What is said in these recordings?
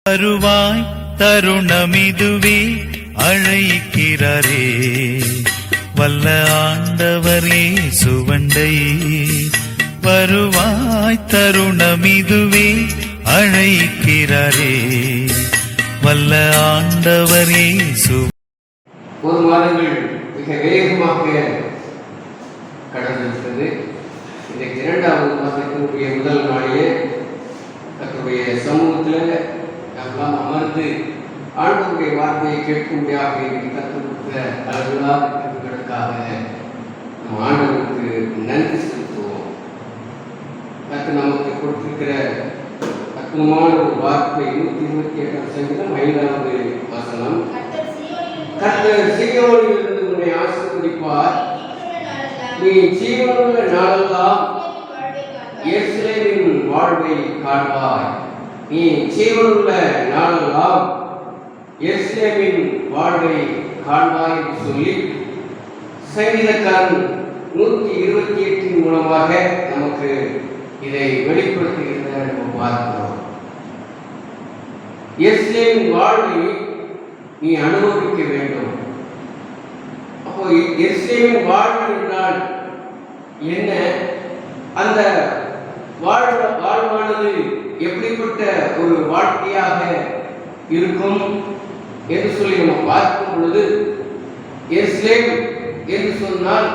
வருவாய் தருணமிதுவே அழைக்கிறாரே வல்ல ஆண்டவரே சுவண்டை வருவாய் தருணமிதுவே அழைக்கிறாரே வல்ல ஆண்டவரே ஒரு மாதங்கள் மிக வேகமாக கடந்திருக்கிறது. இன்றைக்கு 2வது மாதத்தினுடைய முதல் நாளிலே தன்னுடைய சமூகத்தில் நம்மளாம் அமர்ந்து ஆண்டவருடைய வார்த்தையை கேட்கும்படியாக கற்றுக் கொடுத்த அளவிலார்களுக்காக நம் ஆண்டவருக்கு நன்றி செலுத்துவோம். கற்று நமக்கு கொடுத்திருக்கிற அற்புதமான ஒரு வார்த்தை 128 சங்கீதம் 5வது வசனம். கர்த்தர் சீயோனிலிருந்து உன்னை ஆசீர்வதிப்பார், நீ ஜீவனுள்ள நாளெல்லாம் எருசலேமின் வாழ்வை காண்பாய். நீ ஜீவனுள்ள நாளெல்லாம் எருசலேமின் வாழ்வை காண்பாய் என்று சொல்லி சங்கீதக்காரன் 128 மூலமாக நமக்கு இதை வெளிப்படுத்துகிறத நம்ம பார்க்கிறோம். எருசலேமின் வாழ்வை நீ அனுபவிக்க வேண்டும். அப்போ எருசலேமின் வாழ்வு என்றால் என்ன? அந்த வாழ்வானது எப்படிப்பட்ட ஒரு வாழ்க்கையாக இருக்கும் என்று சொல்லி நம்ம பார்க்கும் பொழுது, எருசலேம் என்று சொன்னால்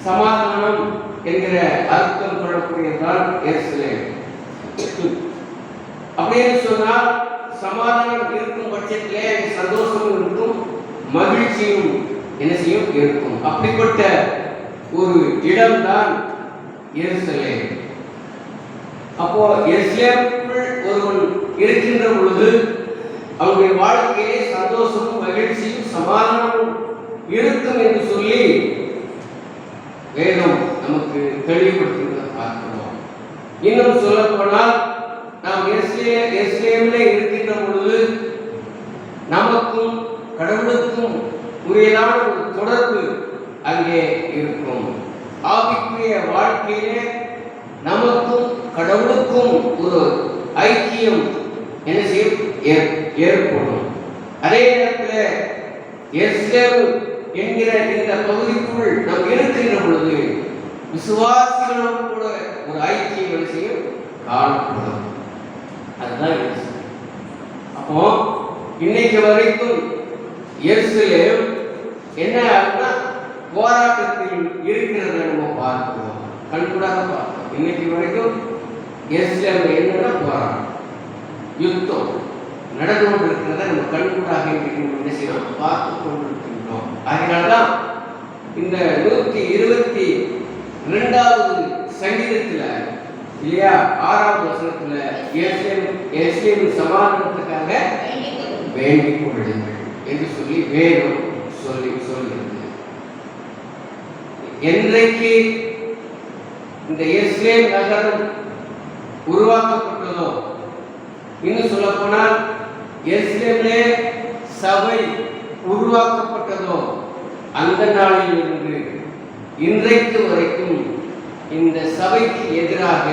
சமாதானம் என்கிற அர்த்தம் கொள்ளக்கூடியதுதான் எருசலேம். அப்படின்னு சொன்னால் சமாதானம் இருக்கும் பட்சத்திலே சந்தோஷமும் இருக்கும், மகிழ்ச்சியும் என்ன செய்யும் இருக்கும். அப்படிப்பட்ட ஒரு இடம்தான் எருசலேம். அப்போ எருசலேமுக்குள் ஒருவன் இருக்கின்ற பொழுது அவனுடைய வாழ்க்கையிலே சந்தோஷமும் மகிழ்ச்சியும் சமாதானமும் இருக்கும் என்று சொல்லி வேதம் நமக்கு தெளிவுபடுத்துகிறத பார்க்கிறோம். இன்னும் சொல்ல போனால் நாம் எருசலேமிலே இருக்கின்ற பொழுது நமக்கும் கடவுளுக்கும் உரியதான ஒரு தொடர்பு அங்கே இருக்கும். ஆவிக்குரிய வாழ்க்கையிலே நமக்கும் கடவுளுக்கும் ஒரு ஐக்கியம் என்ன செய்யும் ஏற்படும். அதே நேரத்தில் எருசலேம் என்கிற இந்த பகுதிக்குள் நாம் இருக்கின்ற பொழுது விசுவாசிகளோடு கூட ஒரு ஐக்கியம் என்ன செய்யும் காணப்படும். அதுதான் எருசலேம். அப்போ இன்னைக்கு வரைக்கும் எருசலேம் என்ன போராட்டத்தில் இருக்கிறத நம்ம பார்க்கிறோம், கண்கூடாக பார்க்கிறோம். இன்னைக்கு வரைக்கும் எருசலேம் என்னன்னா போராட்டம், யுத்தம் நடந்து கொண்டு இருக்கிறத நம்ம கண்கூடாக என்ன செய்யணும் பார்த்து கொண்டிருக்கின்றோம். அதனால்தான் இந்த 122வது சங்கீதத்துல இல்லையா 6வது வசனத்துல எருசலேமின் சமாதானத்துக்காக வேண்டிக் கொள்ளுங்கள் என்று சொல்லி வேணும் சொல்லுகிறது. என்றைக்கு இந்த எருசலேம் நகரம் உருவாக்கப்பட்டதோ, இன்னும் சொல்ல போனால் எருசலேமிலே சபை உருவாக்கப்பட்டதோ, அந்த நாளில் இருந்து இன்றைக்கு வரைக்கும் இந்த சபைக்கு எதிராக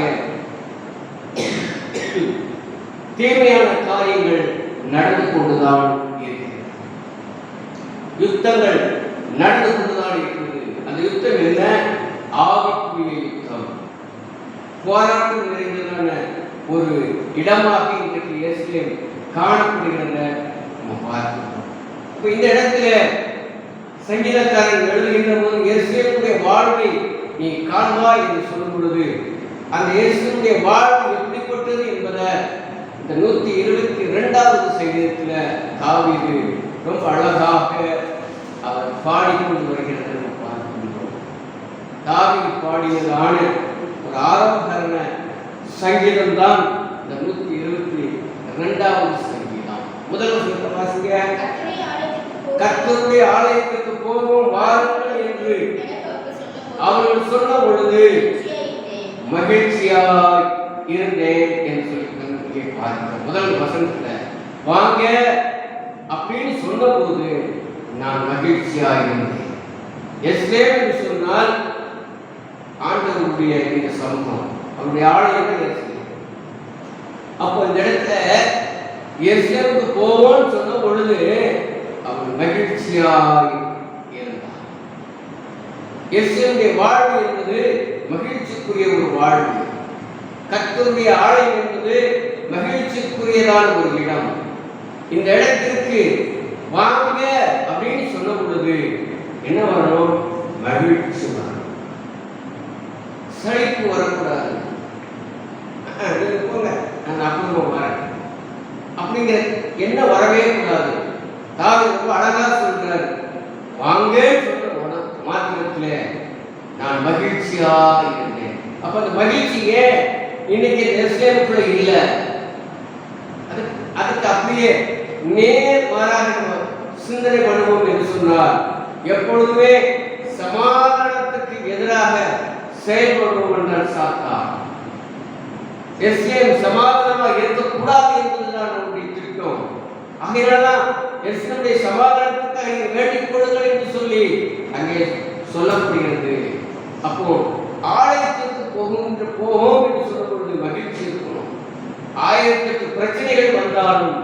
தீமையான காரியங்கள் நடந்து கொண்டுதான் இருக்கிறது. யுத்தங்கள் நடந்து கொண்டுதான் இருக்கிறது. அந்த யுத்தம் என்ன? ஆவிக்குரிய யுத்தம், போராட்டம் நிறைந்ததான ஒரு இடமாக இன்றைக்கு எருசலேம் காணப்படுகிறத நம்ம பார்க்கிறோம். இப்போ இந்த இடத்துல சங்கீதக்காரன் எழுதுகின்ற போது எருசலேமுடைய வாழ்வை நீ காண்பாய் என்று சொல்லும் பொழுது அந்த எருசலேமுடைய வாழ்வு எப்படிப்பட்டது என்பதை இந்த 122வது சங்கீதத்துல தாவீது ரொம்ப அழகாக அவர் பாடிக்கொண்டு வருகிறத நம்ம பார்க்கின்றோம். தாவீது பாடியதான ஒரு ஆரம்பகரண சங்கீதம் தான் இந்த 122வது சங்கீதம். முதல் வசனத்தை வாசிங்க. கர்த்தருடைய ஆலயத்துக்கு போவோம் வாருங்கள் என்று அவர்கள் சொன்ன பொழுது மகிழ்ச்சியாய் இருந்தேன் என்று சொல்லி பார்க்கிறோம். முதல் வசனத்துல வாங்க அப்படின்னு சொன்ன போது நான் மகிழ்ச்சியாய் இருந்தேன். எருசலேம் என்று சொன்னால் ஆண்டவருடைய இந்த சமூகம், அவருடைய ஆலயங்கள். அப்போ இந்த இடத்துல எருசலேமுக்கு போவோம்னு சொன்ன பொழுது அவன் மகிழ்ச்சியாய் இருந்தான். எருசலேமுடைய வாழ்வு என்பது மகிழ்ச்சிக்குரிய ஒரு வாழ்வு. கர்த்தருடைய ஆலயம் என்பது மகிழ்ச்சிக்குரியதான ஒரு இடம். இந்த இடத்திற்கு வாங்க அப்படின்னு சொன்ன பொழுது என்ன வரணும்? மகிழ்ச்சி வரணும், சலிப்பு வரக்கூடாது. போங்க, நான் அப்புறமா வரேன் அப்படிங்கிற என்ன வரவே கூடாது. தாவீது ரொம்ப அழகா சொல்றாரு, வாங்க சொல்ற மாத்திரத்துல நான் மகிழ்ச்சியா இருந்தேன். அப்ப அந்த மகிழ்ச்சியே இன்னைக்கு எருசலேமுக்குள்ள இல்ல. அதுக்கு அப்படியே நேர்மாறாக நம்ம சிந்தனை பண்ணுவோம் என்று சொன்னார். எப்பொழுதுமே சமாதானத்துக்கு எதிராக செயல்படுவோம் என்றால் சாத்தான். எருசலேம் சமாதானமாக இருக்கக்கூடாது என்பதுதான் நம்முடைய திட்டம். ஆகையால்தான் எருசலேமுடைய சமாதானத்துக்காக வேண்டிக் கொள்ளுங்கள் என்று சொல்லி அங்கே சொல்லப்படுகிறது. அப்போ ஆலயத்திற்கு போகும் என்று சொல்லப்படுவது மகிழ்ச்சி இருக்கணும். 1008 பிரச்சனைகள் வந்தாலும்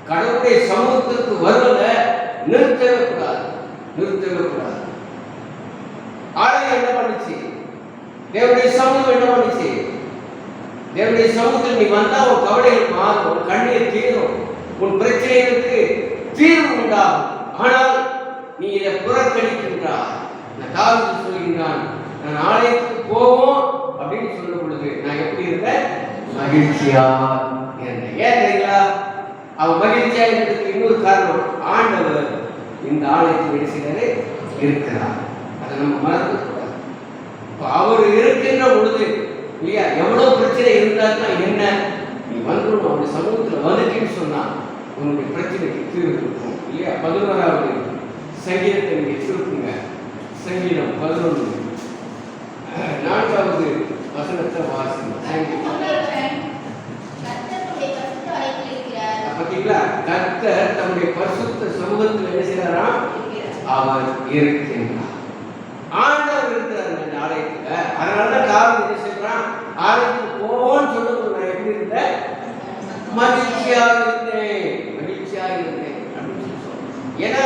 கடவுளுடைய சமூகத்திற்கு வருவதை நிறுத்தவே கூடாது. ஆலயம் என்ன பண்ணுச்சு? தேவனுடைய சமூகம் என்ன பண்ணுச்சு? தேவனுடைய சமூகத்தில் நீ வந்தா உன் கவலைகள் மாறும், உன் கண்ணீர் தீரும், உன் பிரச்சனைகளுக்கு தீர்வு உண்டாகும். ஆனால் நீ இதை புறக்கணிக்கின்றாய். தாவீது சொல்கின்றான், நான் ஆலயத்துக்கு போவோம் அப்படின்னு சொல்லும் பொழுது நான் எப்படி இருந்தேன்? மகிழ்ச்சியா இருந்தேன். ஏன் தெரியுங்களா? அவன் மகிழ்ச்சியா இருந்ததுக்கு இன்னொரு காரணம், ஆண்டவர் இந்த ஆலயத்தில் பேசுகிறது இருக்கிறார். அதை நம்ம மறந்து கூடாது. அவர் இருக்கின்ற பொழுது இல்லையா, எவ்வளவு பிரச்சனை இருந்தாருன்னா என்ன, நீ வந்துடும் அவருடைய சமூகத்தில் வந்துட்டேன்னு சொன்னா உன்னுடைய பிரச்சனைக்கு தீர்வு இருக்கும் இல்லையா. 11வது சங்கீதத்தை நீங்க திருப்புங்க. சங்கீதம் 11 4வது வசனத்தை வாசிங்க. பார்த்தீங்களா? கர்த்தர் தம்முடைய பரிசுத்த சமூகத்தில் என்ன செய்யறாராம்? அவர் இருக்கின்றார். ஆண்டவர் இருக்கிறார் இந்த ஆலயத்துல. அதனாலதான் தாவீது என்ன செய்யறான்? ஆலயத்துக்கு போவோம்னு சொல்லும்போது நான் எப்படி இருந்தேன்? மகிழ்ச்சியா இருந்தேன் அப்படின்னு சொல்றேன். ஏன்னா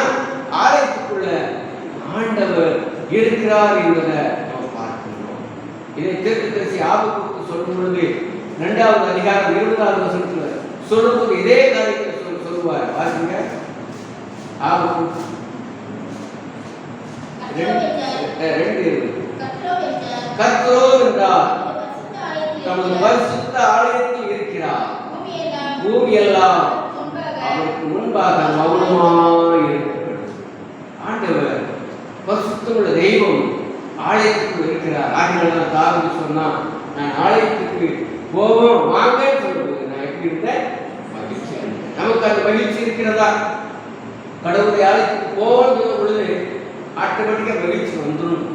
ஆலயத்துக்குள்ள ஆண்டவர் இருக்கிறார் என்பதை நம்ம பார்க்கிறோம். இதை தீர்க்கதரிசி ஆபகுக்கு சொல்லும் பொழுது 2வது அதிகாரம் 20வது வசனத்துல சொல்லும்போது இதே காரியத்தை சொல்லுவார். வாசிங்க. ஆபகுக்கு 2:20. கர்த்தரோ என்றார் தமது பரிசுத்த ஆலயத்தில் இருக்கிறார், பூமி எல்லாம் அவருக்கு முன்பாக மௌனமாய் இருக்கிறது. ஆண்டவர் பரிசுத்தமுள்ள தெய்வம் ஆலயத்துக்குள் இருக்கிறார். ஆகினால்தான் தாவீது சொன்னான், நான் ஆலயத்துக்கு போவோம் வாங்கன்னு சொல்லுவது நான் எப்படி இருந்தேன்? மகிழ்ச்சி. நமக்கு அந்த மகிழ்ச்சி இருக்கிறதா? கடவுளுடைய ஆலயத்துக்கு போவோம்னு சொல்லும் பொழுது ஆட்டோமேட்டிக்கா மகிழ்ச்சி வந்துடும்.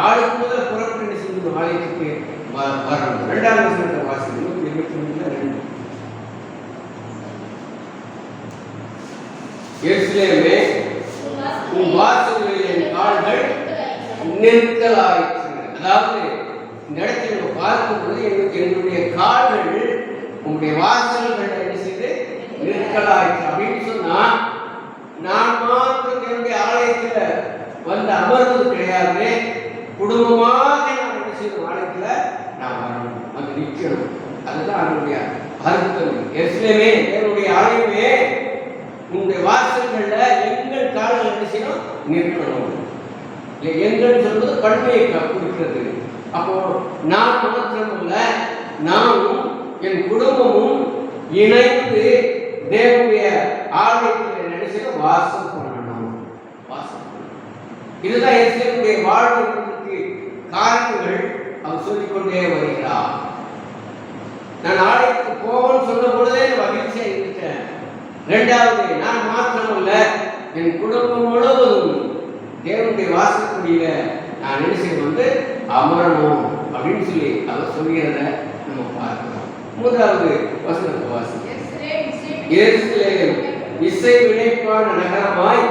ஆளுக்கு முதல் புறப்பட்டு செஞ்சு ஆலயத்துக்கு வரணும். 2வது வசனத்தை வாசிங்க. 122 எருசலேமே உன் வாசல்களில் என் கால்கள் நெருக்கலாயிற்று. அதாவது இந்த இடத்துல நம்ம பார்க்கும் பொழுது என்னுடைய கால்கள் உங்களுடைய வாசல்கள் என்ன செய்து நெருக்கலாயிற்று அப்படின்னு சொன்னா, நான் மாத்திரம் என்னுடைய ஆலயத்துல வந்து அமர்வது கிடையாது, குடும்பமாக நான் என்ன செய்யணும்? ஆலயத்துல நான் வரணும், அது நிற்கணும். அதுதான் அதனுடைய அர்த்தம். எருசலேமே என்னுடைய ஆலயமே உங்களுடைய வாசல்கள்ல எங்கள் கால்கள் என்ன செய்யணும்? நிற்கணும். எங்கள் சொல்வது பன்மையை குறிக்கிறது. அப்போ நான் மாத்திரமல்ல, நானும் என் குடும்பமும் இணைந்து தேவனுடைய ஆலயத்தில் நினைச்சு வாசம் பண்ணணும். இதுதான் எருசலேமுடைய வாழ்வுக்கு காரணங்கள் அவர் சொல்லிக்கொண்டே வருகிறார். நான் ஆலயத்துக்கு போவோம்னு சொன்ன பொழுதே மகிழ்ச்சியா இருந்துட்டேன். 2வது, நான் மாத்திரமல்ல என் குடும்பம் முழுவதும் தேவனுடைய வாசப்படியில நான் நினைச்சு வந்து அமரணும் அப்படின்னு சொல்லி அவர் சொல்கிறத நம்ம பார்க்கிறோம். 3வது வசனத்தை வாசி. எருசலேம் இசை வினைப்பான நகரமாய்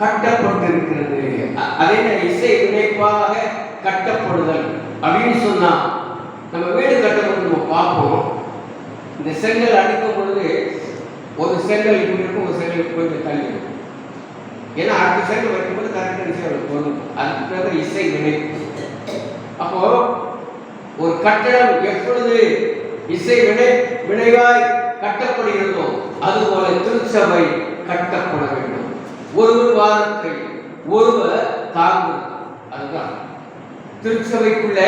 கட்டப்பட்டிருக்கிறது. அதே இசை வினைப்பாக கட்டப்படுதல் அப்படின்னு சொன்னா, நம்ம வீடு கட்டப்பட்டு நம்ம பார்ப்போம். இந்த செங்கல் அடிக்கும் பொழுது செங்கல் இப்படி இருக்கும், ஒரு செங்கல் கொஞ்சம் தள்ளி இருக்கும். ஏன்னா அடுத்த செங்கல் வைக்கும்போது கரெக்டாக பொருள். அதுக்கு பேர் இசை வினை. அப்போ ஒரு கட்டடம் எப்பொழுது இசை வினைவாய் கட்டப்படுகிறதோ அதுபோல திருச்சபை கட்டப்பட வேண்டும். ஒருவர் வாதத்தை ஒருவர் தாங்குவது. அதுதான் திருச்சபைக்குள்ள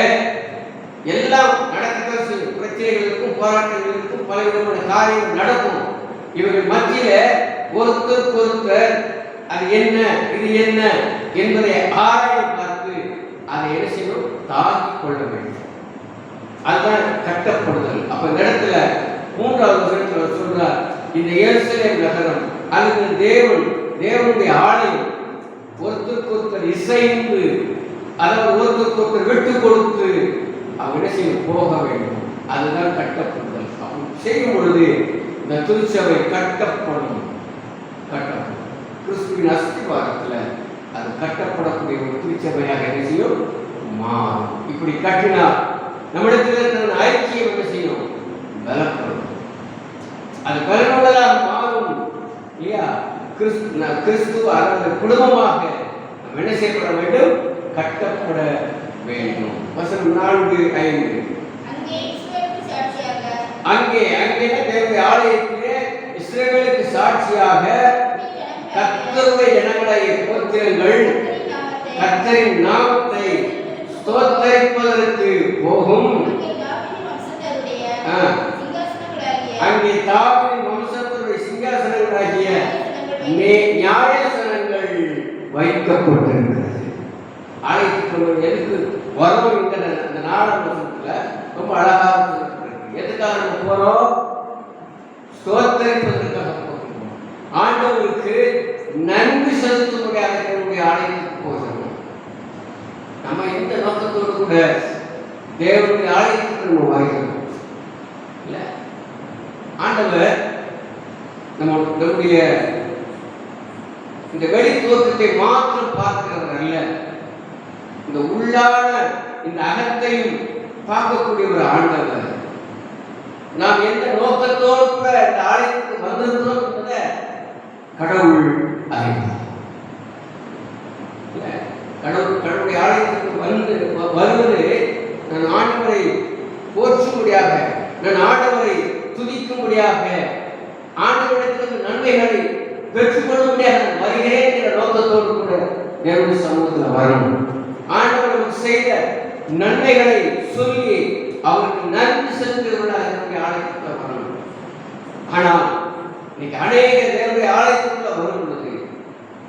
எல்லாம் நடக்கத்தான் செய்யும். பிரச்சனைகள் இருக்கும், போராட்டங்கள் இருக்கும், பல விதமான காரியங்கள் நடக்கும். இவர்கள் மத்தியில ஒருத்தருக்கு ஒருத்தர் அது என்ன இது என்ன என்பதை ஆராயம் பார்த்து அதை என்ன செய்யணும், தாங்கிக் கொள்ள வேண்டும். அதுதான் கட்டப்படுதல். அப்ப இந்த இடத்துல 3வது வசனத்தில் சொல்றார், இந்த எருசலேம் நகரம் அல்லது தேவனுடைய ஆலயம் ஒருத்தருக்கு ஒருத்தர் இசைந்து, அதாவது ஒருத்தருக்கு ஒருத்தர் விட்டு கொடுத்து அவங்க என்ன செய்ய போக வேண்டும். அதுதான் கட்டப்படுதல். அப்படி செய்யும் பொழுது இந்த திருச்சபை கட்டப்படும். கிறிஸ்துவின் அஸ்திவாரத்தில் அது கட்டப்படக்கூடிய ஒரு திருச்சபையாக என்ன செய்யும், மாறும். இப்படி கட்டினால் நம்மிடத்தில் இருக்கிற ஐக்கியம் என்ன செய்யும், பலப்படும். அது பலனுள்ளதாக மாறும் இல்லையா? கிறிஸ்து குடும்பமாக நம்ம என்ன செய்யப்பட வேண்டும், கட்டப்பட வேண்டும். வசனம் 4-5. அங்கே தேவனுடைய ஆலயத்திலே இஸ்ரவேலுக்கு சாட்சியாக கர்த்தருடைய ஜனங்களாகிய கோத்திரங்கள் கர்த்தரின் நாமத்தை ஸ்தோத்தரிப்பதற்கு போகும். அங்கே தாவீதின் வம்சத்தினுடைய சிங்காசனங்களாகிய நியாயாசனங்கள் வைக்கப்பட்டிருக்கிறது. ஆலயத்துக்கு எதுக்கு வரும் இந்த நாடகத்துல ரொம்ப அழகாக எதுக்காக நம்ம போறோம், ஸ்தோத்தரிப்பதற்காக போகிறோம். ஆண்டவருக்கு நன்றி செலுத்தும்படியாக நம்முடைய ஆலயத்துக்கு போகிறோம். நம்ம எந்த நோக்கத்தோடு கூட தேவனுடைய ஆலயத்துக்கு நம்ம வருகிறோம் இல்ல? ஆண்டவர் நம்முடைய இந்த வெளி தோற்றத்தை மாற்றம் பார்க்கிறவர் அல்ல, இந்த உள்ளான இந்த அகத்தையும் பார்க்கக்கூடிய ஒரு ஆண்டவர். நாம் எந்த நோக்கத்தோடு கூட இந்த ஆலயத்துக்கு வந்திருக்கிறோம் என்பதை கடவுள் அறிவார். கடவுளுடைய ஆலயத்துக்கு வருவது நான் ஆண்டவரை போற்றும்படியாக, நான் ஆண்டவரை துதிக்கும்படியாக, ஆண்டவரிடத்திலிருந்து நன்மைகளை பெற்றுக்கொள்ளும்படியாக நான் வருகிறேன் என்ற நோக்கத்தோடு கூட தேவனுடைய சமூகத்தில் வரணும். ஆண்டவர் செய்த நன்மைகளை சொல்லி அவருக்கு நன்றி செலுத்துகிறவர்களாக என்னுடைய ஆலயத்துக்குள்ள வரணும். ஆனால் இன்னைக்கு அநேக தேவனுடைய ஆலயத்துக்குள்ள வரும் பொழுது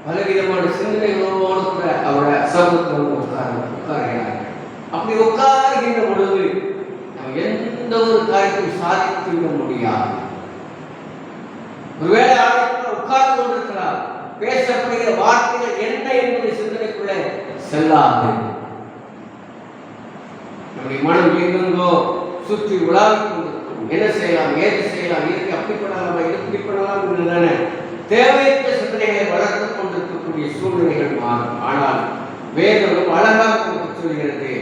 பலவிதமான சிந்தனைகளோடு கூட அவருடைய சமூகத்தில் உட்காருகிறார்கள். அப்படி உட்காருகின்ற பொழுது நம்ம எந்த ஒரு காரியத்தையும் சாதித்துவிட முடியாது. ஒருவேளை ஆலயத்தில் உட்கார்ந்து கொண்டிருக்கிறார், பேசப்படுகிற வார்த்தைகள் என்ன என்பதை சிந்தனைக்குள்ள செல்லாது. நம்முடைய மனம் எங்கெங்கோ சுற்றி உலாவிக் கொண்டிருக்கும். என்ன செய்யலாம், ஏது செய்யலாம், இதுக்கு அப்படி பண்ணலாமா, இது இப்படி பண்ணலாம் என்றுதானே தேவையற்ற சிந்தனைகளை வளர்த்துக் கொண்டிருக்கக்கூடிய சூழ்நிலைகள் மாறும். ஆனால் வேதம் அழகாக சொல்கிறது,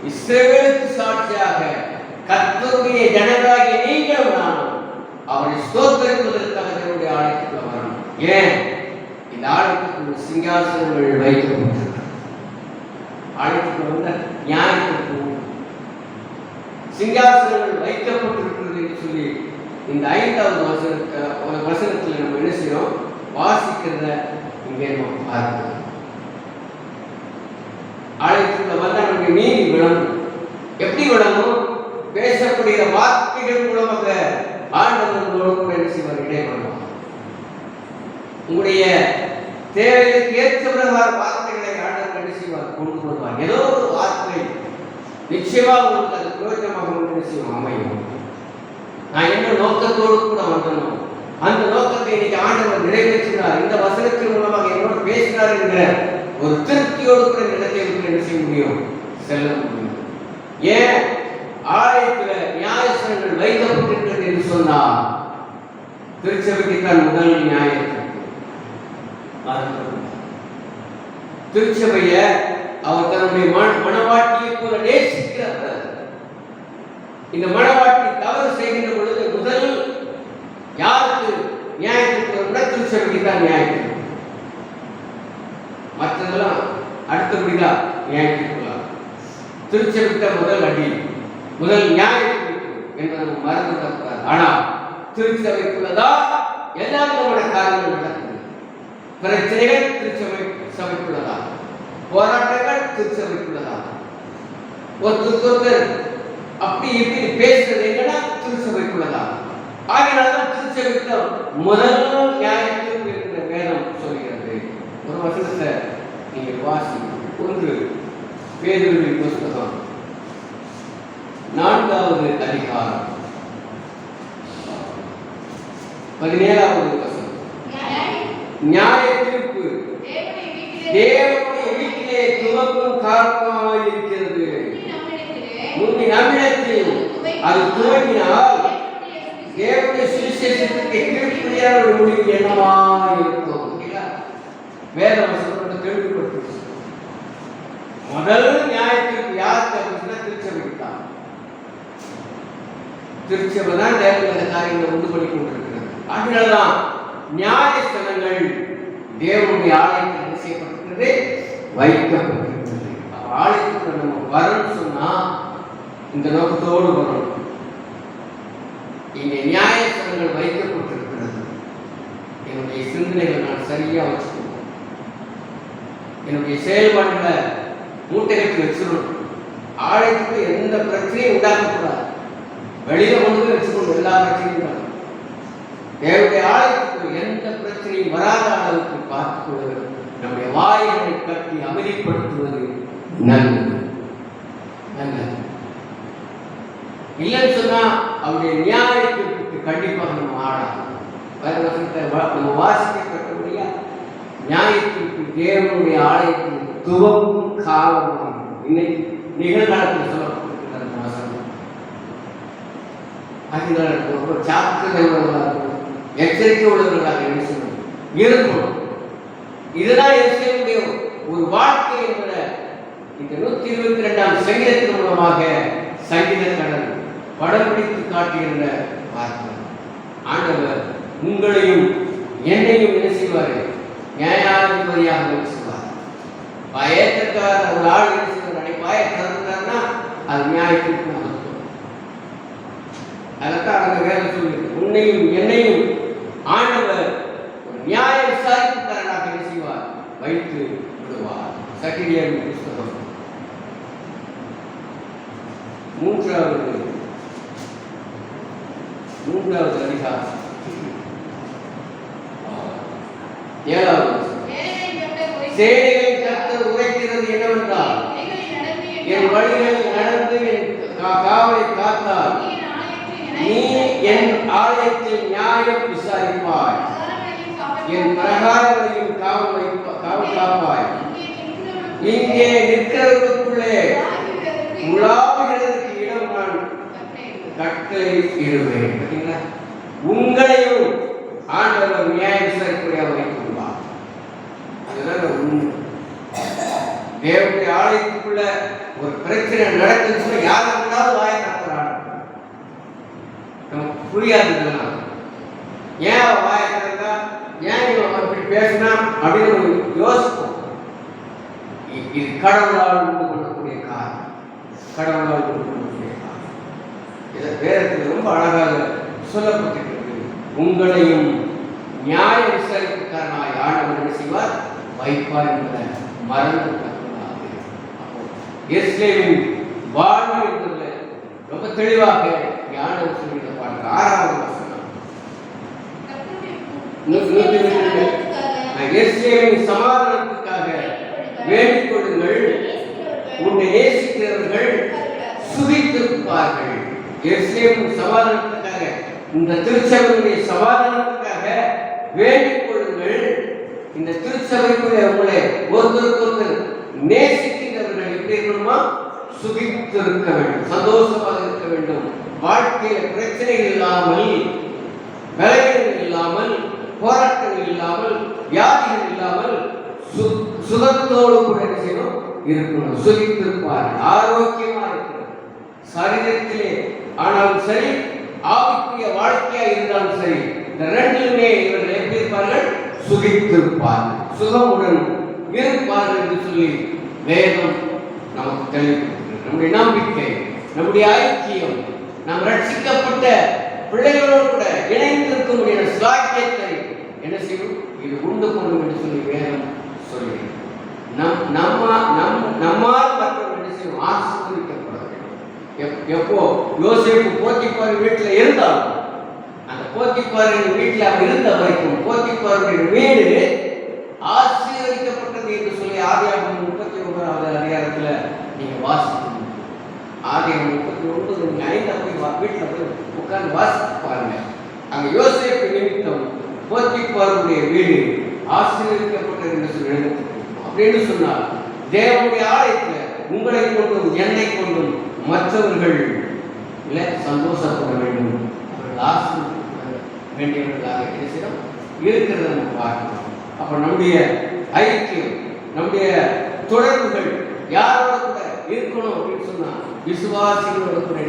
இஸ்ரவேலுக்கு சாட்சியாக கர்த்தருடைய ஜனங்களாகிய நீங்களும் நானும் அவரை ஸ்தோத்திரிப்பதற்காக தேவனுடைய ஆலயத்துக்குள்ள வரணும். ஏன்? இந்த ஆலயத்துக்கு சிங்காசனங்கள் வைக்கப்பட்டிருக்கிறது. ஆலயத்துக்கு வந்த நியாயத்துக்கு சிங்காசனங்கள் வைக்கப்பட்டிருக்கிறது என்று சொல்லி இந்த 5வது வசனத்தில் நம்ம என்ன செய்யறோம், வாசிக்கிறத இங்கே நம்ம பார்க்கிறோம். ஆலயத்துக்குள்ள வந்தா நமக்கு நீதி விளங்கும். எப்படி விளங்கும்? பேசப்படுகிற வார்த்தைகள் மூலமாக ஆண்டவர்களோடு கூட என்ன செய்வார், இடைப்படுவார். உங்களுடைய தேவைகளுக்கு ஏற்ற பிரகார வார்த்தைகளை ஆண்டவர் என்ன செய்வார், கொண்டு வருவார். ஏதோ ஒரு வார்த்தை நிச்சயமா உங்களுக்கு அது பிரயோஜனமாக என்ன செய்யும், அமையும். நான் என்ன நோக்கத்தோடு கூட வந்தனும் அந்த நோக்கத்தை இன்னைக்கு ஆண்டவர் நிறைவேற்றினார், இந்த வசனத்தின் மூலமாக என்னோடு பேசினார் என்கிற ஒரு திருப்தியோடு கூட நிலத்தை என்ன செய்ய முடியும், செல்ல முடியும். ஏன்? ஆலயத்தில் நியாயசனங்கள் வைக்கப்பட்டிருக்கிறது என்று சொன்னார். திருச்சபைக்கு தான் முதல் நியாயத்தை திருச்சபைய அவர் தன்னுடைய மனவாட்டியை போல நேசிக்கிறார். இந்த மனவாட்டி தவறு செய்கின்ற பொழுது முதல் யாருக்கு நியாயத்தை இருக்கணும்னா திருச்சபைக்கு தான் நியாயம். மற்றதெல்லாம் அடுத்தபடிதான் நியாயத்திற்குள்ளார். திருச்சபைக்கு முதல் அடி, முதல் நியாயம் என்பதை நம்ம மறந்துவிடக்கூடாது. ஆனால் திருச்சபைக்குள்ளதான் எல்லா விதமான காரியங்கள் நடக்குது. பிரச்சனைகள் திருச்சபைக்குள்ளதா, போராட்டங்கள் திருச்சபைக்குள்ளதா, ஒருத்தர் அப்படி இப்படி பேசுறது எங்கன்னா திருச்சபைக்குள்ளதா. ஆகினால்தான் திருச்சபைக்கு முதல் நியாயத்தில் இருக்கிற வேதம் சொல்கிறது. ஒரு வசனத்தை நீங்கள் வாசி. 1 பேதுருவின் புஸ்தகம் 4வது அதிகாரம் 17வது வசனம். நியாய தீர்ப்பு தேவனுடைய வீட்டிலே துவக்கும் காரணமாக இருக்கிறது. முந்தி நம்மிடத்தில் அது துவங்கினால் தேவனுடைய சுவிசேஷத்துக்கு கீழ்ப்படியான ஒரு முடிவு என்னவா இருக்கும்? வேத வசனத்தை தெளிவுபடுத்தி முதல் நியாயத்திற்கு யாருக்கு அப்படின்னா திருச்சபைக்கு தான். திருச்சபை தான் தேவனுடைய காரியங்களை உண்டு பண்ணி கொண்டிருக்கிறது. அதனால்தான் நியாயஸ்தலங்கள் தேவனுடைய ஆலயத்தில் செய்யப்பட்டிருக்கிறது, வைக்கப்பட்டிருக்கிறது. ஆலயத்துக்கு நம்ம வரணும்னு சொன்னா இந்த நோக்கத்தோடு வரணும். இங்கே நியாயஸ்தலங்கள் வைக்கப்பட்டிருக்கிறது. என்னுடைய சிந்தனைகளை நான் சரியா வச்சுக்கணும். என்னுடைய செயல்பாடுகளை மூட்டைகளுக்கு வச்சிடணும். ஆலயத்துக்கு எந்த பிரச்சனையும் உண்டாக்கக்கூடாது. வெளியில கொண்டு போய் வச்சுக்கணும். எல்லா பிரச்சனையும் உண்டாகும். தேவனுடைய ஆலயத்துக்கு எந்த பிரச்சனையும் வராத அளவுக்கு பார்த்துக்கொள்வது, நம்முடைய வாய்களை கட்டி அமைதிப்படுத்துவது நல்லது. நல்லது இல்லைன்னு சொன்னா அவருடைய நியாயத்திற்கு கண்டிப்பாக நம்ம ஆடாது. நம்ம வாசிக்கப்பட்டபடியா நியாயத்திற்கு தேவனுடைய ஆலயத்தில் துவங்கும் காலம் இன்னைக்கு நிகழ்காலத்தில் சொல்லப்பட்டிருக்கிறது வசனம். அதனால ரொம்ப ஜாக்கிரதை உள்ளவர்களாக இருக்கணும், எச்சரிக்கை உள்ளவர்களாக என்ன சொல்லணும் இருக்கணும். இதுதான் எருசலேமுடைய ஒரு வாழ்க்கை என்கிற இந்த 122ஆம் சங்கீதத்தின் மூலமாக சங்கீதக்காரர் படம் பிடித்து காட்டுகின்ற வார்த்தை. ஆண்டவர் உங்களையும் என்னையும் என்ன செய்வார்? நியாயாதிபதியாக செய்வார். பயத்திற்காக ஒரு ஆள் என்ன செய்வார்? பாய திறந்தார்னா அது நியாயத்திற்கு அர்த்தம். அதற்காக அந்த வேலை சொல்லி உன்னையும் என்னையும் ஆண்டவர் ஒரு நியாய விசாரிப்புக்காரனாக என்ன செய்வார்? வைத்து விடுவார். சகரியாவின் புஸ்தகம் 3வது அதிகாரம் 7வது சேனைகளின் கர்த்தர் உரைக்கிறது என்னவென்றால், என் வழிகளில் நடந்து என் காவலை காத்தால் நீ என் ஆலயத்தில் நியாயம் விசாரிப்பாய், என் பிரகாரங்களையும் காவல் காப்பாய். இங்கே நிற்கிறவர்களுக்குள்ளே உலாவுகிறதுக்கு இடம் நான் கட்டளை இடுவேன். உங்களையும் ஆண்டவர் நியாய விசாரிப்படியாக வைத்துள்ளார். அதுதான் உண்மை. தேவனுடைய ஆலயத்துக்குள்ள ஒரு பிரச்சனை நடக்குன்னு சொல்ல யார் இருந்தாலும் வாய திறக்கிறாங்க. நமக்கு புரியாதுன்னா ஏன் வாய திறந்தா, ஏன் இவன் அப்படி பேசினா அப்படின்னு நம்ம யோசிப்போம். இது கடவுளால் உண்டு கொள்ளக்கூடிய காரணம், கடவுளால் உண்டு கொள்ளக்கூடிய காரணம். இதை வேதத்தில் ரொம்ப அழகாக சொல்லப்பட்டிருக்கிறது. உங்களையும் நியாய விசாரிப்புக்காரனாய் ஆண்டவர் என்ன செய்வார்? வைப்பார் என்பதை மறந்து தக்கூடாது. எருசலேமின் வாழ்வு என்பதில் ரொம்ப தெளிவாக ஆண்டவர் சொல்லியிருந்த பாட்டு 6வது வசனம். எருசலேமின் சமாதானத்துக்காக வேண்டிக் கொள்ளுங்கள், உன்னை நேசிக்கிறவர்கள் சுகித்திருப்பார்கள். எருசலேமின் சமாதானத்துக்காக, இந்த திருச்சபையுடைய சமாதானத்துக்காக வேண்டிக் கொள்ளுங்கள். இந்த திருச்சபைக்குள்ளே உங்களை ஒருத்தருக்கு நேசிக்கிறவர்கள் எப்படி இருக்கணுமா? சுகித்திருக்க வேண்டும், சந்தோஷமாக இருக்க வேண்டும். வாழ்க்கையில் பிரச்சனைகள் இல்லாமல், விளைவுகள் இல்லாமல், போராட்டங்கள் இல்லாமல், வியாதிகள் இல்லாமல் சுகத்தோடு கூட என்ன செய்யணும்? இருக்கணும். சுகித்திருப்பார், ஆரோக்கியமா இருக்கணும் சரீரத்திலே. ஆனாலும் சரி, ஆவிக்குரிய வாழ்க்கையா இருந்தாலும் சரி, இந்த ரெண்டுமே இவர்கள் எப்படி இருப்பார்கள்? சுகித்திருப்பார், சுகமுடன் இருப்பார் என்று சொல்லி வேதம் நமக்கு தெளிவுபடுத்துகிறது. நம்முடைய நம்பிக்கை, நம்முடைய ஐக்கியம், நாம் ரட்சிக்கப்பட்ட பிள்ளைகளோடு கூட இணைந்திருக்கக்கூடிய சாக்கியத்தை என்ன செய்யும்? இது உண்டு கொள்ளும் என்று சொல்லி வேதம் சொல்லுகிறது. நம்மால் மற்றவர்கள் என்ன செய்யும்? ஆசீர்வதிக்கப்பட வேண்டும். எப்போ யோசேப்பு போத்திபார் வீட்டில் இருந்தாலும், அந்த போத்திபாரின் வீட்டில் அவர் இருந்த வரைக்கும் போத்திபாருடைய வீடு ஆசீர்வதிக்கப்பட்டது என்று சொல்லி ஆதியாகமம் 39வது அதிகாரத்தில் நீங்க வாசிக்கணும். ஆதியாகமம் 39 நீங்க 5 போய் வீட்டில் போய் உட்கார்ந்து வாசித்து பாருங்க. அங்க யோசேப்பு நிமித்தம் போத்திபாருடைய வீடு ஆசீர்வதிக்கப்பட்டது என்று சொல்லி எழுதப்பட்டிருக்கும். அப்படின்னு சொன்னால் தேவனுடைய ஆலயத்தில் உங்களை கொண்டும் என்னை கொண்டும் மற்றவர்கள் சந்தோஷப்பட வேண்டும், அவர்கள் ஆசீர்வதிக்கப்பட வேண்டியவர்களாக இருக்கிறத நம்ம பார்க்கணும். அப்ப நம்முடைய ஐக்கியம், நம்முடைய தொடர்புகள் யாரோட கூட இருக்கணும் அப்படின்னு சொன்னா விசுவாசிகளோட கூட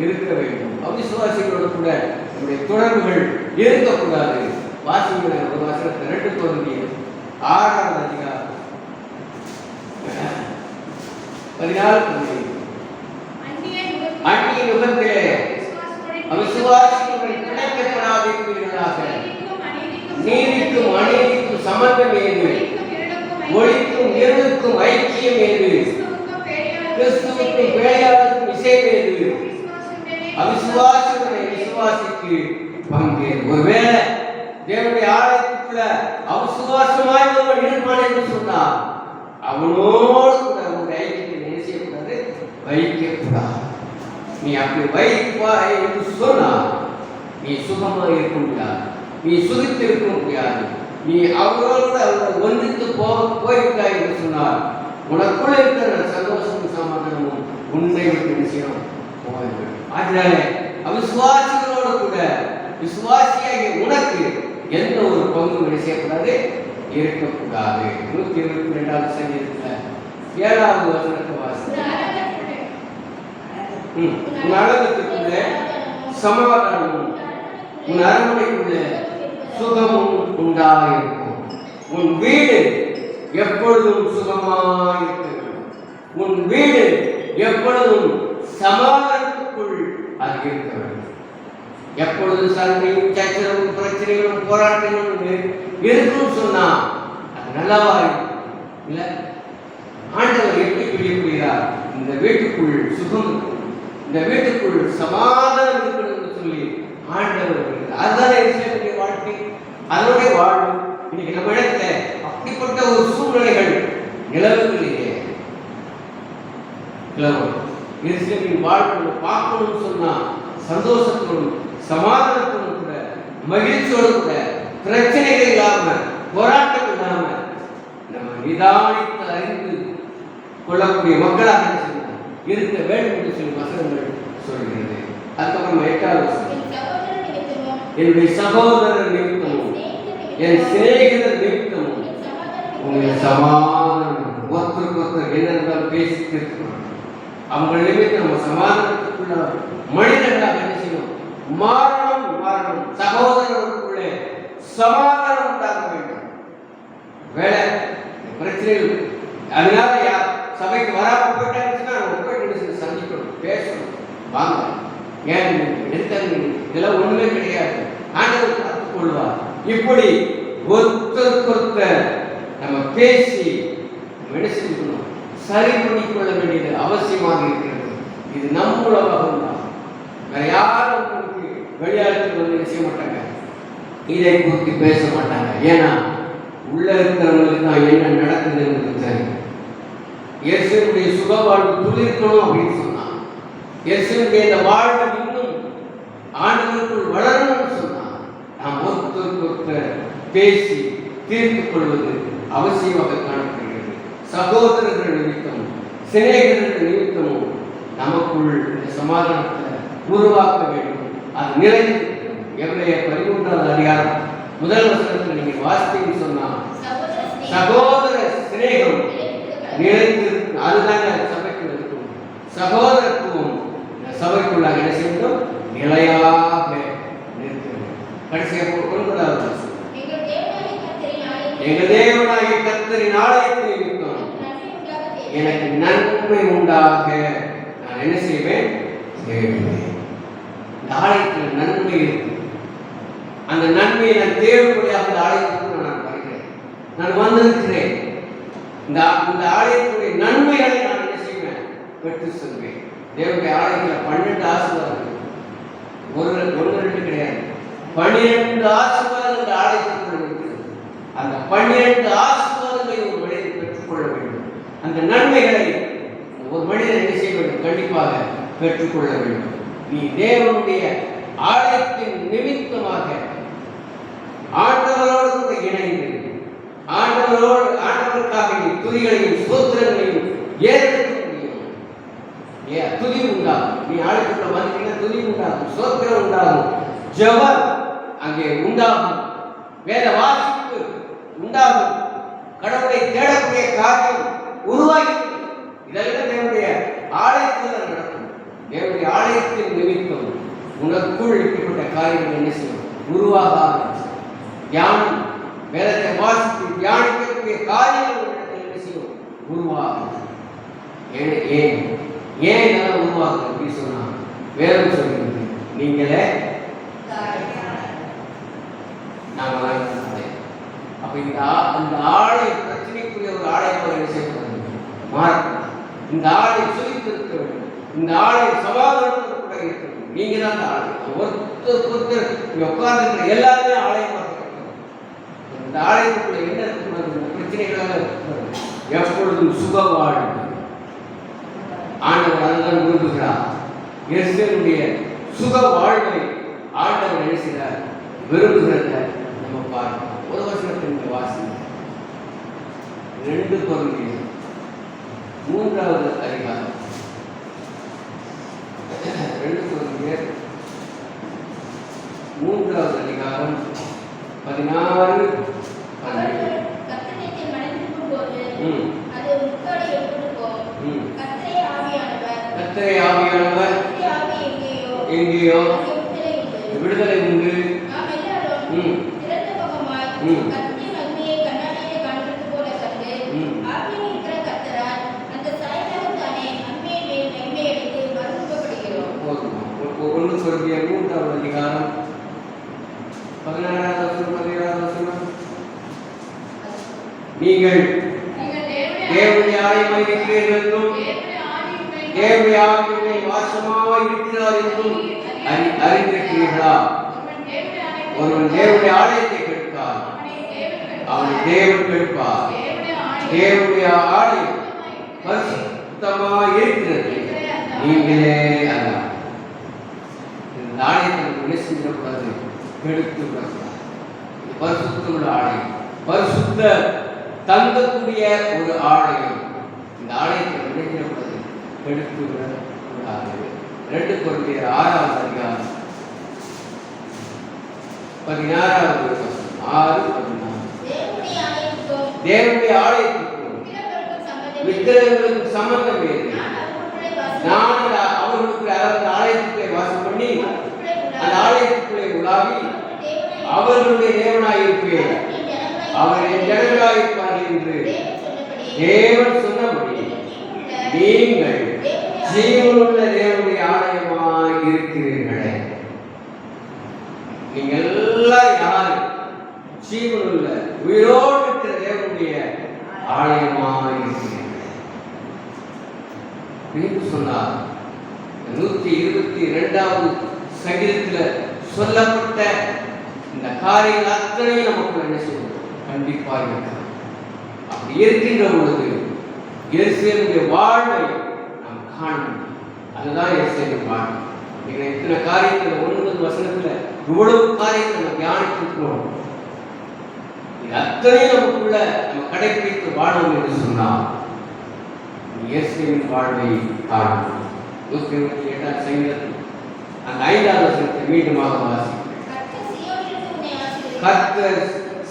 இருக்க வேண்டும். அவிசுவாசிகளோட கூட நம்முடைய தொடர்புகள் இருக்கக்கூடாது. வாசிக்கிற ஒரு வசனத்தை 2 Corinthians 6வது அதிகாரம் 14 அந்நிய யுகத்திலே அவிசுவாசிகளுடன் பிணைக்கப்படாதிருப்பீர்களாக. நீதிக்கும் அநீதிக்கும் சம்பந்தம் ஏது? ஒளிக்கும் இருளுக்கும் ஐக்கியம் ஏது? கிறிஸ்துவுக்கும் பேயாளுக்கும் இசைவு ஏது? அவிசுவாசிகளுடைய விசுவாசிக்கு பங்கு. ஒருவேளை தேவனுடைய ஆலயத்துக்குள்ள அவிசுவாசமாய் ஒருவன் இருப்பான் என்று சொன்னார், அவனோடு கூட உங்களுடைய ஐக்கியத்தை என்ன செய்யக்கூடாது? வைக்கக்கூடாது. நீ அப்படி வைப்பாய் என்று சொன்னால் நீ சுகமாக இருக்க முடியாது, நீ சுகித்து இருக்க முடியாது. நீ அவரோடு ஒன்றித்து போய்விட்டாய் என்று சொன்னால் உனக்குள்ள இருக்கிற சந்தோஷமும் சமாதானமும் உன்னை விட்டு நிச்சயம் போய்விடும். அதனாலே அவிசுவாசிகளோடு கூட விசுவாசியாகிய உனக்கு எந்த ஒரு பங்கும் என்ன செய்யக்கூடாது? இருக்கக்கூடாது. 122வது சங்கீதத்தில் 7வது வசனத்தை வாசி. உன் அழகத்துக்குள்ளே சமாதானமும் உன் அரண்மனைக்குள்ளே சுகமும் உண்டாயிருக்கும். உன் வீடு எப்பொழுதும் சுகமாயிருக்க வேண்டும். உன் வீடு எப்பொழுதும் சமாதானத்துக்குள் அது இருக்க வேண்டும். எப்பொழுதும் சண்டையும் சச்சரவும் பிரச்சனைகளும் போராட்டங்களும் இருக்குன்னு சொன்னா அது நல்லவா இல்ல. ஆண்டவர் எப்படி பிடிக்கிறார்? இந்த வீட்டுக்குள் சுகம், இந்த வீட்டுக்குள் சமாதானம் இருக்கணும்னு சொல்லி ஆண்டவர். அதுதானே இஸ்ரவேலுடைய வாழ்க்கை, அதனுடைய வாழ்வு. இன்னைக்கு நம்ம இடத்துல அப்படிப்பட்ட ஒரு சூழ்நிலைகள் நிலவுகளிலே நிலவும். இஸ்ரவேலின் வாழ்க்கை பார்க்கணும்னு சொன்னா சந்தோஷத்தோடும் சமாதானத்தோடும் கூட மகிழ்ச்சியோடு கூட பிரச்சனைகள் இல்லாம போராட்டம் இல்லாம நம்ம நிதானித்து அறிந்து கொள்ளக்கூடிய மக்களாக இருக்க வேண்டும் என்று சொல்லி வசனங்கள் சொல்கிறது. அதுக்கப்புறம் 8வது என்னுடைய சகோதரர் நிமித்தமும் என் சிநேகிதர் நிமித்தமும் உங்களுடைய சமாதானம் ஒருத்தருக்கு ஒருத்தர் என்ன இருந்தாலும் பேசிட்டு இருக்கணும். அவங்க நிமித்தம் நம்ம சமாதானத்துக்குள்ள மனிதர்களாக என்ன செய்யணும்? மாறணும். சகோதரர்களுக்குள்ளே சமாதானம் உண்டாக வேண்டும். வேலை பிரச்சனைகள் அதனால யார் சபைக்கு வராம போயிட்டாருன்னா போயிட்டு சந்திக்கணும், பேசணும். வாங்க, ஏன் எடுத்தாங்க, இதெல்லாம் ஒண்ணுமே கிடையாது, ஆண்டவர் பார்த்துக் கொள்வார். இப்படி ஒருத்தர் நம்ம பேசி என்ன செஞ்சுக்கணும்? சரி பண்ணிக்கொள்ள வேண்டியது அவசியமாக இருக்கிறது. இது நம் உலகம் தான், வேற யாரும் உங்களுக்கு வெளியாளர்கள் வந்து செய்ய மாட்டாங்க, இதை குறித்து பேச மாட்டாங்க. ஏன்னா உள்ள இருக்கிறவங்களுக்கு தான் என்ன நடக்குதுன்னு தெரியும். இயேசுடைய சுக வாழ்வு துளிர்க்கணும் அப்படின்னு சொன்னான். இயேசுடைய இந்த வாழ்வு இன்னும் ஆண்டவருக்குள் வளரணும்னு சொன்னான். நாம் ஒருத்தர் பேசி தீர்த்துக் கொள்வது அவசியமாக காணப்படுகிறது. சகோதரர்கள் நிமித்தமும் சிநேகிதர்கள் நிமித்தமும் நமக்குள் இந்த சமாதானத்தை உருவாக்க வேண்டும். அது நிலைத்து எவ்வளவு 13வது அதிகாரம் 1 வசனத்தில் நீங்க வாசித்தீங்கன்னு சொன்னா சகோதர சிநேகம் நிலைத்து, அதுதாங்க சபைக்கு இருக்கும். சகோதரத்துவம் சபைக்குள்ளாக என்ன செய்யணும்? நிலையாக நிற்க வேண்டும். கடைசியாக 9வது எங்கள் தேவனாகிய கர்த்தரின் ஆலயத்தை நிமித்தம் எனக்கு நன்மை உண்டாக நான் என்ன செய்வேன்? தேடுவேன். இந்த ஆலயத்தில் நன்மை இருக்கு. அந்த நன்மையை நான் தேடும்படியாக அந்த ஆலயத்துக்கு நான் வருகிறேன். நான் வந்திருக்கிறேன். இந்த ஆலயத்துடைய நன்மைகளை நான் என்ன செய்வேன்? பெற்று செல்வேன். தேவனுடைய ஆலயத்தில் 12 ஆசீர்வாதங்கள், ஒன்று ரெண்டு கிடையாது, 12 ஆசீர்வாதங்கள் இந்த ஆலயத்துக்குள்ள இருக்கிறது. அந்த 12 ஆசீர்வாதங்களை ஒரு மனிதன் பெற்றுக்கொள்ள வேண்டும். அந்த நன்மைகளை ஒரு மனிதன் என்ன செய்ய வேண்டும்? கண்டிப்பாக பெற்றுக்கொள்ள வேண்டும். நீ தேவனுடைய ஆலயத்தின் நிமித்தமாக ஆண்டவரோடு கூட இணைந்து ஆண்டவருக்காக நீ துதிகளையும் ஸ்தோத்திரங்களையும் ஏறெடுக்க முடியும். துதி உண்டாகும். நீ ஆலயத்துக்குள்ள வந்தீங்கன்னா துதி உண்டாகும், ஸ்தோத்திரம் உண்டாகும், ஜெபம் அங்கே உண்டாகும், வேத வாசிப்பு உண்டாகும், கடவுளை தேடக்கூடிய காரியம் உருவாகி இதெல்லாம் தேவனுடைய ஆலயத்தில் நடக்கும். தேவனுடைய ஆலயத்தின் நிமித்தம் உனக்குள் இப்படிப்பட்ட காரியங்கள் என்ன செய்யும்? உருவாக ஆரம்பிச்சு தியானம், வேதத்தை வாசித்து தியானிக்கக்கூடிய காரியங்கள் என்ன செய்யும்? உருவாகும். ஏன் இதெல்லாம் உருவாகுது அப்படின்னு சொன்னா வேதம் சொல்கிறது, நீங்களே அப்ப இந்த ஆலய பிரச்சனைக்குரிய ஒரு ஆலயமாக என்ன செய்யப்படுது? மாறக்கூடாது. இந்த ஆலயம் சுழித்திருக்க வேண்டும். இந்த ஆலயம் சமாதானத்தோடு கூட இருக்க வேண்டும். நீங்க தான் அந்த ஆலயம். ஒருத்தர் உட்கார்ந்து எல்லாருமே ஆலயமாக இருக்கணும். இந்த ஆலயத்துக்குள்ள என்ன இருக்கக்கூடாது? பிரச்சனைகளாக எப்பொழுதும் சுக வாழ்வு. ஆண்டவர் அதுதான் விரும்புகிறார். எருசலேமுடைய சுக வாழ்வை ஆண்டவர் என்ன செய்கிறார்? விரும்புகிறத நம்ம பார்க்கணும். ஒரு வருஷத்தின் வாசி 2 Corinthians 3வது அதிகாரம் 2 Corinthians 3வது அதிகாரம் 16 17. கர்த்தரே ஆவியானவர் எங்கேயோ விடுதலை உண்டு. அதிகாரம் 16 நீங்கள் தேவனுடைய ஆலயமாய் இருக்கிறீர்கள் என்றும் தேவனுடைய ஆவியிலே வாசமாய் இருக்கிறார் என்றும் அறிந்திருக்கிறீர்களா? ஒருவன் தேவனுடைய ஆலயத்தை கெடுத்தால் அவனை தேவன் கெடுப்பார். தேவனுடைய ஆலயம் பரிசுத்தமாய் இருக்கிறது, நீங்களே அல்ல. இந்த ஆலயத்தை என்ன செஞ்சிடக்கூடாது? கெடுத்து விடக்கூடாது. பரிசுத்தமுள்ள ஆலயம், பரிசுத்த தங்கக்கூடிய ஒரு ஆலயம். இந்த ஆலயத்தை நினைக்கிறக்கூடாது, கெடுத்து விடக்கூடாது. 2 Corinthians 6வது அதிகாரம் 16வது வசனம் 6-14. தேவனுடைய ஆலயத்துக்கும் விக்கிரகங்களுக்கும் சம்பந்தம் ஏது? நான் அவர்களுக்கு அதாவது ஆலயத்துக்குள்ளே வாசம் பண்ணி அந்த ஆலயத்துக்குள்ளே உலாவி அவர்களுடைய தேவனாயிருப்பேன், அவருடைய ஜனங்களாயிருப்பார்கள் என்று தேவன் சொன்னபடி நீங்கள் ஜீவனுள்ள தேவனுடைய ஆலயமாய் இருக்கிறீர்களே. நீங்கள் எல்லாம் யாரு? ஜீவனுள்ள உயிரோடு இருக்கிற தேவனுடைய ஆலயமாய் இருக்கிறீர்கள் என்று சொன்னார். 122வது சங்கீதத்தில் சொல்லப்பட்ட இந்த காரியங்கள் அத்தனையும் நமக்கு என்ன செய்யும்? கண்டிப்பாக இருக்கிறது. அப்படி இருக்கின்ற பொழுது எருசலேமுடைய வாழ்வை நாம் காண முடியும். அதுதான் எருசலேமின் வாழ்வு. நீங்கள் இத்தனை காரியத்தில் 9 வசனத்தில் இவ்வளவு காரியத்தை நம்ம தியானிக்கிறோம். இது அத்தனையும் நமக்குள்ள நம்ம கடைபிடித்து வாழணும் என்று சொன்னால் எருசலேமின் வாழ்வை காணணும். 128வது சங்கீதத்தில் அந்த 5வது வசனத்தை மீண்டுமாக வாசிக்கிறேன். கர்த்தர்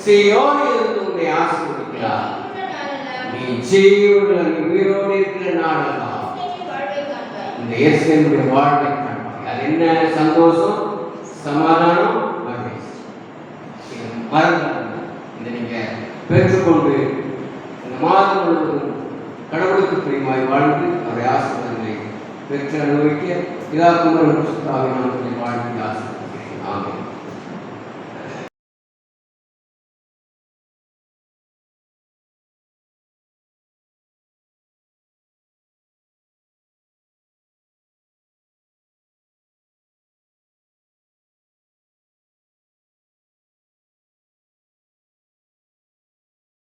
சீயோனிலிருந்து உன்னை ஆசீர்வதிக்கிறார், நீ ஜீவனுள்ள உயிரோடு இருக்கிற நாளெல்லாம் இந்த எருசலேமுடைய வாழ்வை காண்பாய். அது என்ன சந்தோஷம், சமாதானம், மகிழ்ச்சி. மறந்து இந்த இதை நீங்கள் பெற்றுக்கொண்டு இந்த மாதம் முழுவதும் கடவுளுக்கு பிரியமாய் வாழ்ந்து அவரை ஆசீர்வாதங்களை பெற்று அனுபவிக்க பிதாகுமாரன் சுத்தாவின் நாமத்தில் வாழ்த்து ஆசீர்வதிக்கிறேன். ஆமென்.